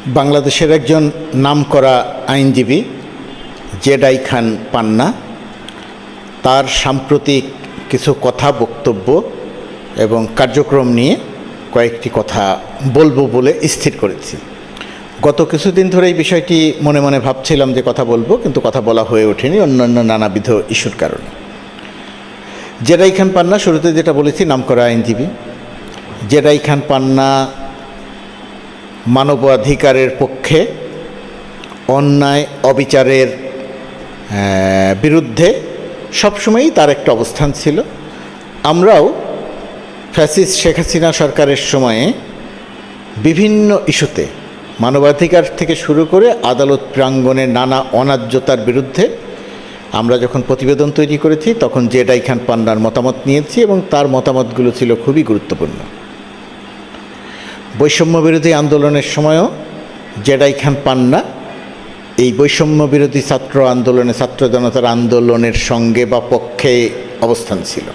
বাংলাদেশের একজন নামকরা আইনজীবী জেডাই খান পান্না তার সাম্প্রতিক কিছু কথা, বক্তব্য এবং কার্যক্রম নিয়ে কয়েকটি কথা বলবো বলে স্থির করেছি। গত কিছুদিন ধরে এই বিষয়টি মনে মনে ভাবছিলাম যে কথা বলবো, কিন্তু কথা বলা হয়ে ওঠেনি অন্যান্য নানাবিধ ইস্যুর কারণে। জেডাই খান পান্না, শুরুতে যেটা বলেছি, নামকরা আইনজীবী। জেডাই খান পান্না মানবাধিকারের পক্ষে, অন্যায় অবিচারের বিরুদ্ধে সবসময়ই তার একটা অবস্থান ছিল। আমরাও ফ্যাসিস্ট শেখ হাসিনা সরকারের সময়ে বিভিন্ন ইস্যুতে মানবাধিকার থেকে শুরু করে আদালত প্রাঙ্গণে নানা অন্যায্যতার বিরুদ্ধে আমরা যখন প্রতিবেদন তৈরি করেছি, তখন জেডাই খান পান্নার মতামত নিয়েছি এবং তার মতামতগুলো ছিল খুবই গুরুত্বপূর্ণ। বৈষম্য বিরোধী আন্দোলনের সময়ও জেডাই খান পান্না এই বৈষম্য বিরোধী ছাত্র আন্দোলনে, ছাত্র জনতার আন্দোলনের সঙ্গে বা পক্ষে অবস্থান ছিল।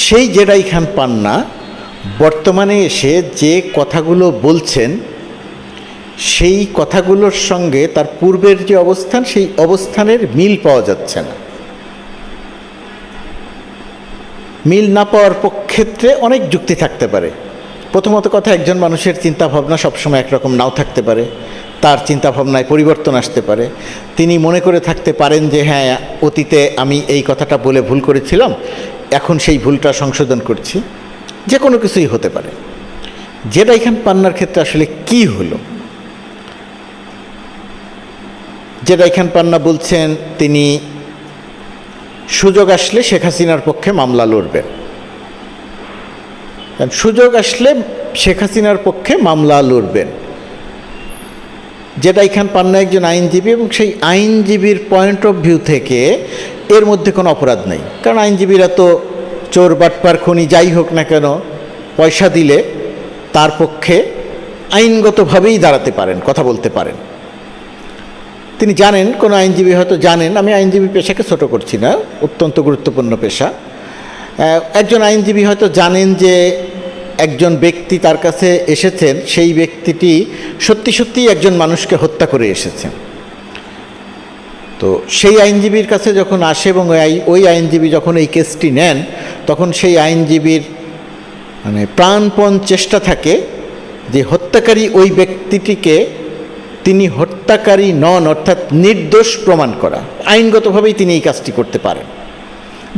সেই জেডাই খান পান্না বর্তমানে এসে যে কথাগুলো বলছেন, সেই কথাগুলোর সঙ্গে তার পূর্বের যে অবস্থান, সেই অবস্থানের মিল পাওয়া যাচ্ছে না। মিল না পাওয়ার ক্ষেত্রে অনেক যুক্তি থাকতে পারে। প্রথমত কথা, একজন মানুষের চিন্তাভাবনা সবসময় একরকম নাও থাকতে পারে, তার চিন্তাভাবনায় পরিবর্তন আসতে পারে। তিনি মনে করে থাকতে পারেন যে হ্যাঁ, অতীতে আমি এই কথাটা বলে ভুল করেছিলাম, এখন সেই ভুলটা সংশোধন করছি। যে কোনো কিছুই হতে পারে। জেডাই খান পান্নার ক্ষেত্রে আসলে কি হলো? জেডাই খান পান্না বলছেন তিনি সুযোগ আসলে শেখ হাসিনার পক্ষে মামলা লড়বেন। সুযোগ আসলে শেখ হাসিনার পক্ষে মামলা লড়বেন। জেডাই খান পান্না একজন আইনজীবী এবং সেই আইনজীবীর পয়েন্ট অফ ভিউ থেকে এর মধ্যে কোনো অপরাধ নেই। কারণ আইনজীবীরা তো চোর, বাটপার, খুনি যাই হোক না কেন, পয়সা দিলে তার পক্ষে আইনগতভাবেই দাঁড়াতে পারেন, কথা বলতে পারেন। তিনি জানেন, কোনো আইনজীবী হয়তো জানেন, আমি আইনজীবী পেশাকে ছোট করছি না, অত্যন্ত গুরুত্বপূর্ণ পেশা। একজন আইনজীবী হয়তো জানেন যে একজন ব্যক্তি তার কাছে এসেছেন, সেই ব্যক্তিটি সত্যি সত্যিই একজন মানুষকে হত্যা করে এসেছেন। তো সেই আইনজীবীর কাছে যখন আসে এবং ওই আইনজীবী যখন এই কেসটি নেন, তখন সেই আইনজীবীর প্রাণপণ চেষ্টা থাকে যে হত্যাকারী ওই ব্যক্তিটিকে তিনি হত্যাকারী নন, অর্থাৎ নির্দোষ প্রমাণ করা। আইনগতভাবেই তিনি এই কাজটি করতে পারেন।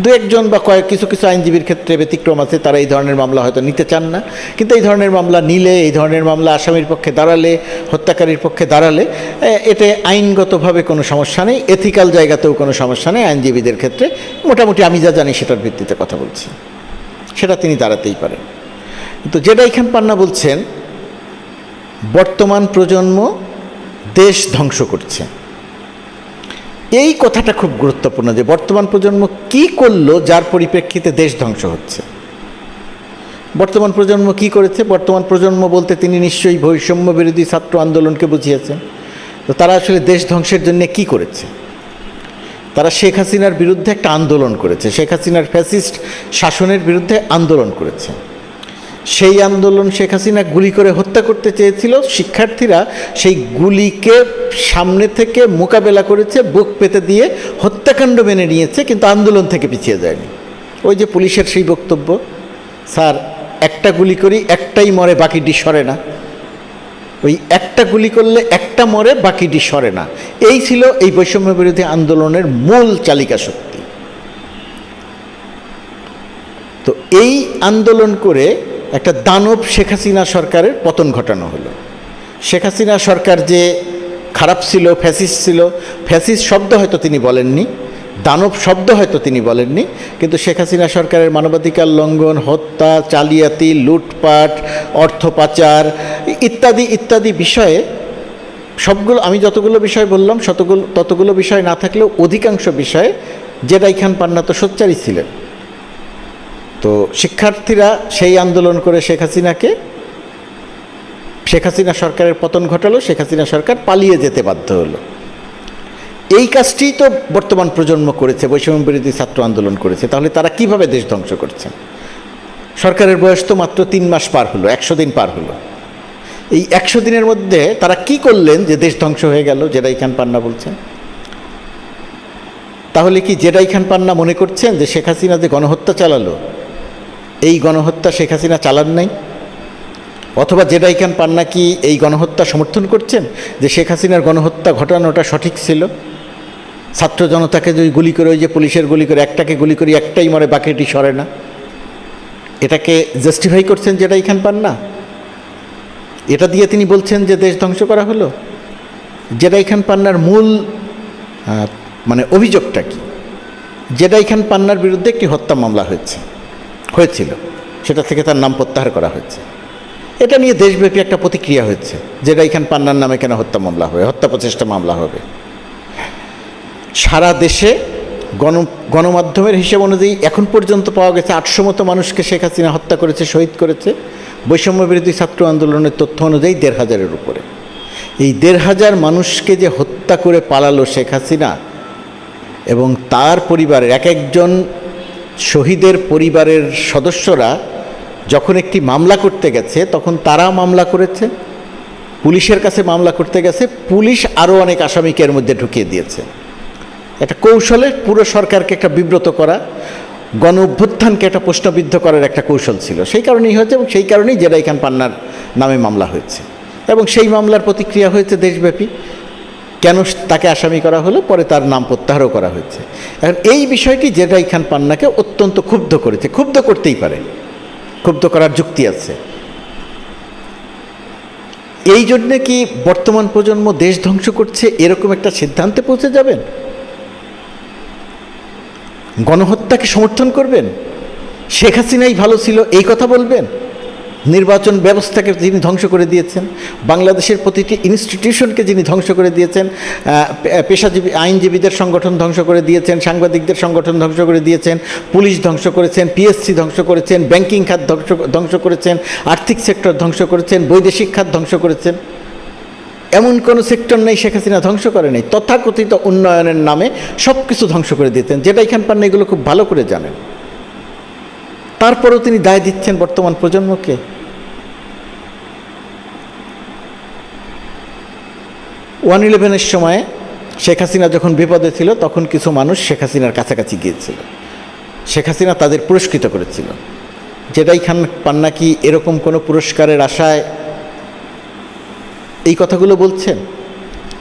দু একজন বা কিছু কিছু আইনজীবীর ক্ষেত্রে ব্যতিক্রম আছে, তারা এই ধরনের মামলা হয়তো নিতে চান না। কিন্তু এই ধরনের মামলা নিলে, এই ধরনের মামলা আসামির পক্ষে দাঁড়ালে, হত্যাকারীর পক্ষে দাঁড়ালে, এতে আইনগতভাবে কোনো সমস্যা নেই, এথিক্যাল জায়গাতেও কোনো সমস্যা নেই। আইনজীবীদের ক্ষেত্রে মোটামুটি আমি যা জানি সেটার ভিত্তিতে কথা বলছি, সেটা তিনি দাঁড়াতেই পারেন। কিন্তু জেডাই খান পান্না বলছেন বর্তমান প্রজন্ম দেশ ধ্বংস করছে। এই কথাটা খুব গুরুত্বপূর্ণ যে বর্তমান প্রজন্ম কি করলো যার পরিপ্রেক্ষিতে দেশ ধ্বংস হচ্ছে। বর্তমান প্রজন্ম কি করেছে? বর্তমান প্রজন্ম বলতে তিনি নিশ্চয়ই বৈষম্য বিরোধী ছাত্র আন্দোলনকে বুঝিয়েছেন। তো তারা আসলে দেশ ধ্বংসের জন্য কি করেছে? তারা শেখ হাসিনার বিরুদ্ধে একটা আন্দোলন করেছে, শেখ হাসিনার ফ্যাসিস্ট শাসনের বিরুদ্ধে আন্দোলন করেছে। সেই আন্দোলন শেখ হাসিনা গুলি করে হত্যা করতে চেয়েছিল, শিক্ষার্থীরা সেই গুলিকে সামনে থেকে মোকাবেলা করেছে, বুক পেতে দিয়ে হত্যাকাণ্ড মেনে নিয়েছে, কিন্তু আন্দোলন থেকে পিছিয়ে যায়নি। ওই যে পুলিশের সেই বক্তব্য, স্যার একটা গুলি করি, একটাই মরে, বাকিটি সরে না। ওই একটা গুলি করলে একটা মরে, বাকিটি সরে না। এই ছিল এই বৈষম্য বিরোধী আন্দোলনের মূল চালিকা শক্তি। তো এই আন্দোলন করে একটা দানব শেখ হাসিনা সরকারের পতন ঘটানো হলো। শেখ হাসিনা সরকার যে খারাপ ছিল, ফ্যাসিস্ট ছিল, ফ্যাসিস্ট শব্দ হয়তো তিনি বলেননি, দানব শব্দ হয়তো তিনি বলেননি, কিন্তু শেখ হাসিনা সরকারের মানবাধিকার লঙ্ঘন, হত্যা, জালিয়াতি, লুটপাট, অর্থ পাচার ইত্যাদি ইত্যাদি বিষয়ে সবগুলো, আমি যতগুলো বিষয় বললাম ততগুলো বিষয় না থাকলেও অধিকাংশ বিষয়ে জেডাই খান পান্না তো সোচ্চারই ছিলেন। তো শিক্ষার্থীরা সেই আন্দোলন করে শেখ হাসিনা সরকারের পতন ঘটালো, শেখ হাসিনা সরকার পালিয়ে যেতে বাধ্য হলো। এই কাজটি তো বর্তমান প্রজন্ম করেছে, বৈষম্য বিরোধী ছাত্র আন্দোলন করেছে। তাহলে তারা কিভাবে দেশ ধ্বংস করছে? সরকারের বয়স তো মাত্র 3 মাস পার হলো, 100 দিন পার হলো। এই 100 দিনের মধ্যে তারা কি করলেন যে দেশ ধ্বংস হয়ে গেল, জেরাই খান পান্না বলছেন? তাহলে কি জেরাই খান পান্না মনে করছেন যে শেখ হাসিনা যে গণহত্যা চালালো, এই গণহত্যা শেখ হাসিনা চালান নাই? অথবা জেরাই খান পান্না কি এই গণহত্যা সমর্থন করছেন যে শেখ হাসিনার গণহত্যা ঘটানোটা সঠিক ছিল? ছাত্র জনতাকে যদি গুলি করে, ওই যে পুলিশের গুলি করে, একটাকে গুলি করি একটাই মরে বাকিটি সরে না, এটাকে জাস্টিফাই করছেন জেরাই খান পান্না? এটা দিয়ে তিনি বলছেন যে দেশ ধ্বংস করা হলো? জেরাই খান পান্নার মূল মানে অভিযোগটা কি? জেরাই খান পান্নার বিরুদ্ধে একটি হত্যা মামলা হয়েছিল, সেটা থেকে তার নাম প্রত্যাহার করা হয়েছে। এটা নিয়ে দেশব্যাপী একটা প্রতিক্রিয়া হয়েছে, জেরাই খান পান্নার নামে কেন হত্যা মামলা হবে, হত্যা প্রচেষ্টা মামলা হবে। সারা দেশে গণমাধ্যমের হিসেব অনুযায়ী এখন পর্যন্ত পাওয়া গেছে 800 মতো মানুষকে শেখ হাসিনা হত্যা করেছে, শহীদ করেছে। বৈষম্য বিরোধী ছাত্র আন্দোলনের তথ্য অনুযায়ী 1500-এর উপরে। এই 1500 মানুষকে যে হত্যা করে পালালো শেখ হাসিনা, এবং তার পরিবারের এক একজন শহীদের পরিবারের সদস্যরা যখন একটি মামলা করতে গেছে, তখন তারা মামলা করেছে, পুলিশের কাছে মামলা করতে গেছে, পুলিশ আরও অনেক আসামিকে এর মধ্যে ঢুকিয়ে দিয়েছে। একটা কৌশলে পুরো সরকারকে একটা বিব্রত করা, গণ অভ্যুত্থানকে একটা প্রশ্নবিদ্ধ করার একটা কৌশল ছিল। সেই কারণেই হয়েছে, এবং সেই কারণেই জেরাই খান পান্নার নামে মামলা হয়েছে, এবং সেই মামলার প্রতিক্রিয়া হয়েছে দেশব্যাপী। কেন তাকে আসামি করা হলো, পরে তার নাম প্রত্যাহারও করা হয়েছে। এখন এই বিষয়টি জেরাই খান পান্নাকে অত্যন্ত ক্ষুব্ধ করেছে। ক্ষুব্ধ করতেই পারে, ক্ষুব্ধ করার যুক্তি আছে। এই জন্যে কি বর্তমান প্রজন্ম দেশ ধ্বংস করছে এরকম একটা সিদ্ধান্তে পৌঁছে যাবেন? গণহত্যাকে সমর্থন করবেন? শেখ হাসিনাই ভালো ছিল এই কথা বলবেন? নির্বাচন ব্যবস্থাকে যিনি ধ্বংস করে দিয়েছেন, বাংলাদেশের প্রতিটি ইনস্টিটিউশনকে যিনি ধ্বংস করে দিয়েছেন, পেশাজীবী আইনজীবীদের সংগঠন ধ্বংস করে দিয়েছেন, সাংবাদিকদের সংগঠন ধ্বংস করে দিয়েছেন, পুলিশ ধ্বংস করেছেন, পিএসসি ধ্বংস করেছেন, ব্যাংকিং খাত ধ্বংস করেছেন, আর্থিক সেক্টর ধ্বংস করেছেন, বৈদেশিক খাত ধ্বংস করেছেন। এমন কোনো সেক্টর নেই শেখ হাসিনা ধ্বংস করে নেই। তথাকথিত উন্নয়নের নামে সব কিছু ধ্বংস করে দিতেন, জেরাই খান পান্না এগুলো খুব ভালো করে জানেন। তারপরেও তিনি দায় দিচ্ছেন বর্তমান প্রজন্মকে। 1/11-এর সময় শেখ হাসিনা যখন বিপদে ছিল, তখন কিছু মানুষ শেখ হাসিনার কাছাকাছি গিয়েছিল, শেখ হাসিনা তাদের পুরস্কৃত করেছিল। জেরাই খান পান্না কি এরকম কোনো পুরস্কারের আশায় এই কথাগুলো বলছেন?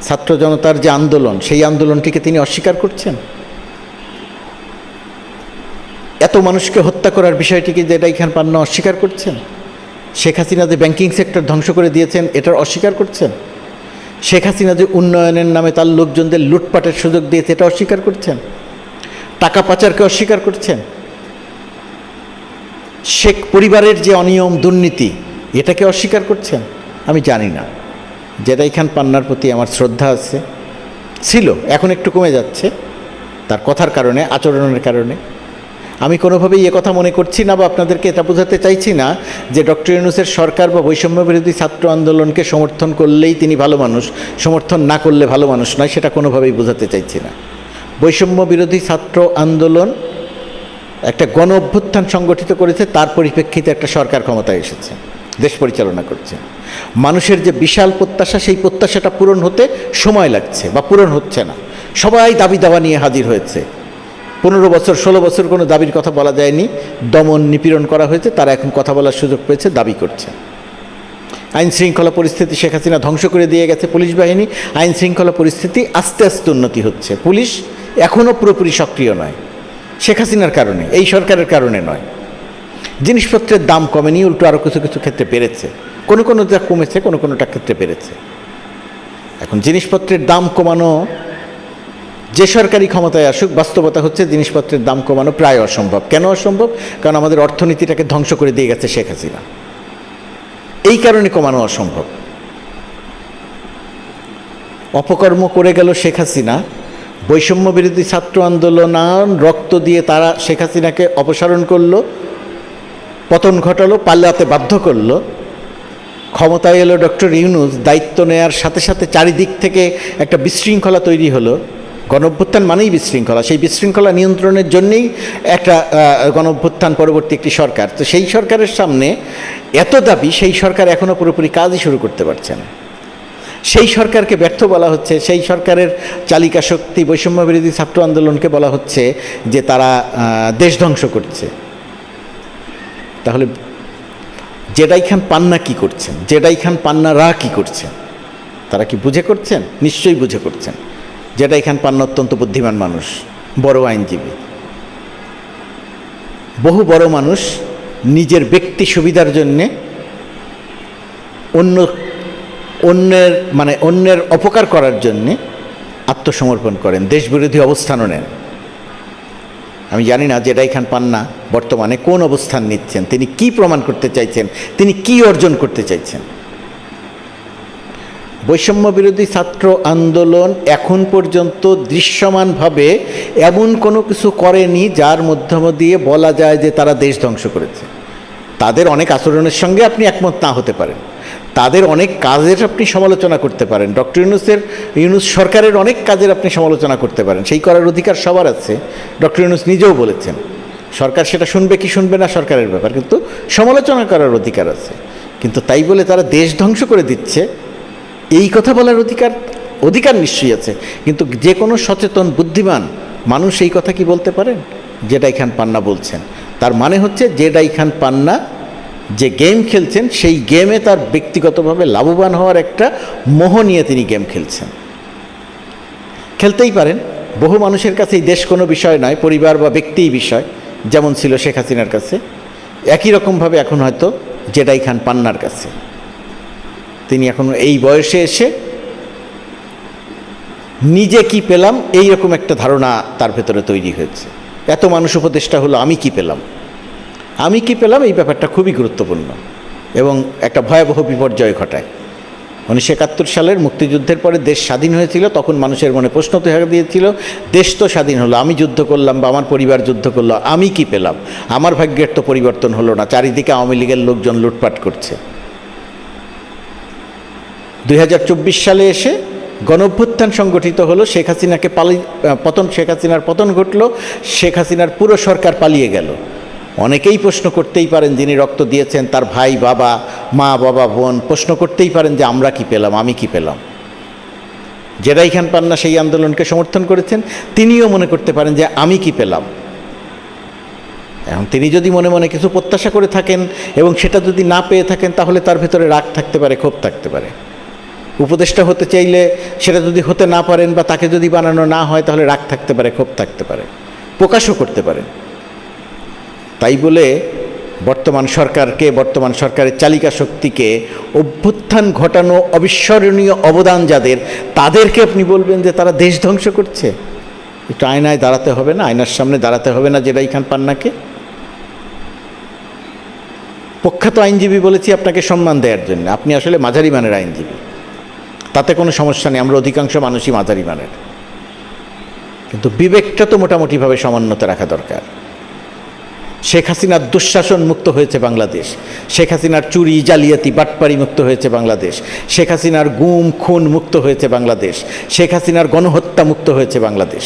ছাত্র জনতার যে আন্দোলন, সেই আন্দোলনটিকে তিনি অস্বীকার করছেন? এত মানুষকে হত্যা করার বিষয়টিকে জেরাই খান পান্না অস্বীকার করছেন? শেখ হাসিনা যে ব্যাংকিং সেক্টর ধ্বংস করে দিয়েছেন এটার অস্বীকার করছেন? শেখ হাসিনা যে উন্নয়নের নামে তার লোকজনদের লুটপাটের সুযোগ দিয়েছে এটা অস্বীকার করছেন? টাকা পাচারকে অস্বীকার করছেন? শেখ পরিবারের যে অনিয়ম দুর্নীতি এটাকে অস্বীকার করছেন? আমি জানি না। জেরাই খান পান্নার প্রতি আমার শ্রদ্ধা আছে, ছিল, এখন একটু কমে যাচ্ছে তার কথার কারণে, আচরণের কারণে। আমি কোনোভাবেই কথা মনে করছি না বা আপনাদেরকে এটা বোঝাতে চাইছি না যে ডক্টর ইউনূসের সরকার বা বৈষম্য বিরোধী ছাত্র আন্দোলনকে সমর্থন করলেই তিনি ভালো মানুষ, সমর্থন না করলে ভালো মানুষ নয়, সেটা কোনোভাবেই বোঝাতে চাইছি না। বৈষম্য বিরোধী ছাত্র আন্দোলন একটা গণ অভ্যুত্থান সংগঠিত করেছে, তার পরিপ্রেক্ষিতে একটা সরকার ক্ষমতায় এসেছে, দেশ পরিচালনা করছে। মানুষের যে বিশাল প্রত্যাশা, সেই প্রত্যাশাটা পূরণ হতে সময় লাগছে বা পূরণ হচ্ছে না। সবাই দাবি দাওয়া নিয়ে হাজির হয়েছে। 15 বছর 16 বছর কোনো দাবির কথা বলা যায়নি, দমন নিপীড়ন করা হয়েছে, তারা এখন কথা বলার সুযোগ পেয়েছে, দাবি করছে। আইন শৃঙ্খলা পরিস্থিতি শেখ হাসিনা ধ্বংস করে দিয়ে গেছে পুলিশ বাহিনী, আইন শৃঙ্খলা পরিস্থিতি আস্তে আস্তে উন্নতি হচ্ছে। পুলিশ এখনও পুরোপুরি সক্রিয় নয়, শেখ হাসিনার কারণে, এই সরকারের কারণে নয়। জিনিসপত্রের দাম কমেনি, উল্টো আরও কিছু কিছু ক্ষেত্রে বেড়েছে, কোনোটা কমেছে, কোনোটা ক্ষেত্রে বেড়েছে। এখন জিনিসপত্রের দাম কমানো, যে সরকারি ক্ষমতায় আসুক, বাস্তবতা হচ্ছে জিনিসপত্রের দাম কমানো প্রায় অসম্ভব। কেন অসম্ভব? কারণ আমাদের অর্থনীতিটাকে ধ্বংস করে দিয়ে গেছে শেখ হাসিনা, এই কারণে কমানো অসম্ভব। অপকর্ম করে গেল শেখ হাসিনা, বৈষম্য বিরোধী ছাত্র আন্দোলন রক্ত দিয়ে তারা শেখ হাসিনাকে অপসারণ করলো, পতন ঘটালো, পাল্লাতে বাধ্য করলো। ক্ষমতায় এলো ডক্টর ইউনূস, দায়িত্ব নেয়ার সাথে সাথে চারিদিক থেকে একটা বিশৃঙ্খলা তৈরি হলো। গণঅভ্যুত্থান মানেই বিশৃঙ্খলা, সেই বিশৃঙ্খলা নিয়ন্ত্রণের জন্যেই একটা গণঅভ্যুত্থান পরবর্তী একটি সরকার। তো সেই সরকারের সামনে এত দাবি, সেই সরকার এখনও পুরোপুরি কাজই শুরু করতে পারছে না। সেই সরকারকে ব্যর্থ বলা হচ্ছে, সেই সরকারের চালিকা শক্তি বৈষম্য বিরোধী ছাত্র আন্দোলনকে বলা হচ্ছে যে তারা দেশ ধ্বংস করছে। তাহলে জেডাই খান পান্না কী করছেন, জেডাই খান পান্নারা কী করছেন? তারা কি বুঝে করছেন? নিশ্চয়ই বুঝে করছেন। জেডাই খান পান্না অত্যন্ত বুদ্ধিমান মানুষ, বড় আইনজীবী। বহু বড় মানুষ নিজের ব্যক্তি সুবিধার জন্যে অন্যের অপকার করার জন্যে আত্মসমর্পণ করেন, দেশবিরোধী অবস্থানও নেন। আমি জানি না জেডাই খান পান্না বর্তমানে কোন অবস্থান নিচ্ছেন, তিনি কি প্রমাণ করতে চাইছেন, তিনি কি অর্জন করতে চাইছেন। বৈষম্য বিরোধী ছাত্র আন্দোলন এখন পর্যন্ত দৃশ্যমানভাবে এমন কোনো কিছু করেনি যার মধ্যম দিয়ে বলা যায় যে তারা দেশ ধ্বংস করেছে। তাদের অনেক আচরণের সঙ্গে আপনি একমত না হতে পারেন, তাদের অনেক কাজের আপনি সমালোচনা করতে পারেন, ডক্টর ইউনূস সরকারের অনেক কাজের আপনি সমালোচনা করতে পারেন, সেই করার অধিকার সবার আছে। ডক্টর ইউনূস নিজেও বলেছেন সরকার সেটা শুনবে কি শুনবে না সরকারের ব্যাপার, কিন্তু সমালোচনা করার অধিকার আছে। কিন্তু তাই বলে তারা দেশ ধ্বংস করে দিচ্ছে এই কথা বলার অধিকার নিশ্চয়ই আছে। কিন্তু যে কোনো সচেতন বুদ্ধিমান মানুষ এই কথা কি বলতে পারেন? জেডাই খান পান্না বলছেন, তার মানে হচ্ছে জেডাই খান পান্না যে গেম খেলছেন সেই গেমে তার ব্যক্তিগতভাবে লাভবান হওয়ার একটা মোহ নিয়ে তিনি গেম খেলছেন। খেলতেই পারেন, বহু মানুষের কাছে এই দেশ কোনো বিষয় নয়, পরিবার বা ব্যক্তিই বিষয়, যেমন ছিল শেখ হাসিনার কাছে, একই রকমভাবে এখন হয়তো জেডাই খান পান্নার কাছে। তিনি এখন এই বয়সে এসে নিজে কি পেলাম এই রকম একটা ধারণা তার ভেতরে তৈরি হয়েছে। এত মানুষ উপদেষ্টা হলো, আমি কি পেলাম, আমি কি পেলাম, এই ব্যাপারটা খুবই গুরুত্বপূর্ণ এবং একটা ভয়াবহ বিপর্যয় ঘটায়। 1971 সালের মুক্তিযুদ্ধের পরে দেশ স্বাধীন হয়েছিল, তখন মানুষের মনে প্রশ্ন দেখা দিয়েছিল, দেশ তো স্বাধীন হলো, আমি যুদ্ধ করলাম বা আমার পরিবার যুদ্ধ করলো, আমি কি পেলাম? আমার ভাগ্যের তো পরিবর্তন হলো না, চারিদিকে আওয়ামী লীগের লোকজন লুটপাট করছে। 2024 সালে এসে গণঅভ্যুত্থান সংগঠিত হলো, শেখ হাসিনার পতন ঘটলো, শেখ হাসিনার পুরো সরকার পালিয়ে গেল। অনেকেই প্রশ্ন করতেই পারেন, যিনি রক্ত দিয়েছেন তার ভাই, বাবা, মা, বাবা, বোন, প্রশ্ন করতেই পারেন যে আমরা কি পেলাম, আমি কি পেলাম? জেডাই খান পান্না সেই আন্দোলনকে সমর্থন করেছেন, তিনিও মনে করতে পারেন যে আমি কি পেলাম। এখন তিনি যদি মনে মনে কিছু প্রত্যাশা করে থাকেন এবং সেটা যদি না পেয়ে থাকেন, তাহলে তার ভেতরে রাগ থাকতে পারে, ক্ষোভ থাকতে পারে। উপদেষ্টা হতে চাইলে সেটা যদি হতে না পারেন বা তাকে যদি বানানো না হয়, তাহলে রাগ থাকতে পারে, ক্ষোভ থাকতে পারে, প্রকাশও করতে পারেন। তাই বলে বর্তমান সরকারের চালিকা শক্তিকে অভ্যুত্থান ঘটানো অবিস্মরণীয় অবদান যাদের, তাদেরকে আপনি বলবেন যে তারা দেশ ধ্বংস করছে? একটু আয়নায় দাঁড়াতে হবে না, আয়নার সামনে দাঁড়াতে হবে না জেডাই খান পান্নাকে? প্রখ্যাত আইনজীবী বলেছি আপনাকে সম্মান দেওয়ার জন্য, আপনি আসলে মাঝারি মানের আইনজীবী, তাতে কোনো সমস্যা নেই, আমরা অধিকাংশ মানুষই মাঝারি মানের। কিন্তু বিবেকটা তো মোটামুটিভাবে সমুন্নত রাখা দরকার। শেখ হাসিনার দুঃশাসন মুক্ত হয়েছে বাংলাদেশ, শেখ হাসিনার চুরি, জালিয়াতি, বাটপাড়ি মুক্ত হয়েছে বাংলাদেশ, শেখ হাসিনার গুম খুন মুক্ত হয়েছে বাংলাদেশ, শেখ হাসিনার গণহত্যা মুক্ত হয়েছে বাংলাদেশ।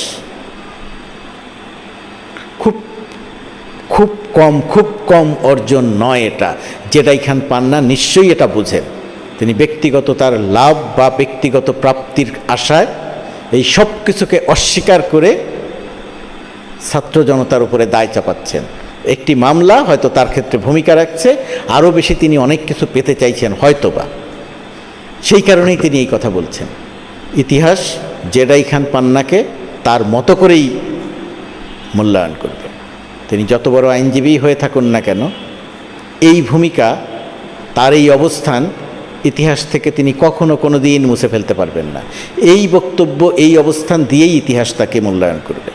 খুব কম অর্জন নয় এটা। জেডাই খান পান্না নিশ্চয়ই এটা বুঝেন। তিনি ব্যক্তিগত তার লাভ বা ব্যক্তিগত প্রাপ্তির আশায় এই সব কিছুকে অস্বীকার করে ছাত্র জনতার উপরে দায় চাপাচ্ছেন। একটি মামলা হয়তো তার ক্ষেত্রে ভূমিকা রাখছে, আরও বেশি তিনি অনেক কিছু পেতে চাইছেন হয়তোবা, সেই কারণেই তিনি এই কথা বলছেন। ইতিহাস জেডাই খান পান্নাকে তার মতো করেই মূল্যায়ন করবে। তিনি যত বড় আইনজীবী হয়ে থাকুন না কেন, এই ভূমিকা, তার এই অবস্থান ইতিহাস থেকে তিনি কখনো কোনো দিন মুছে ফেলতে পারবেন না। এই বক্তব্য, এই অবস্থান দিয়েই ইতিহাস তাকে মূল্যায়ন করবে।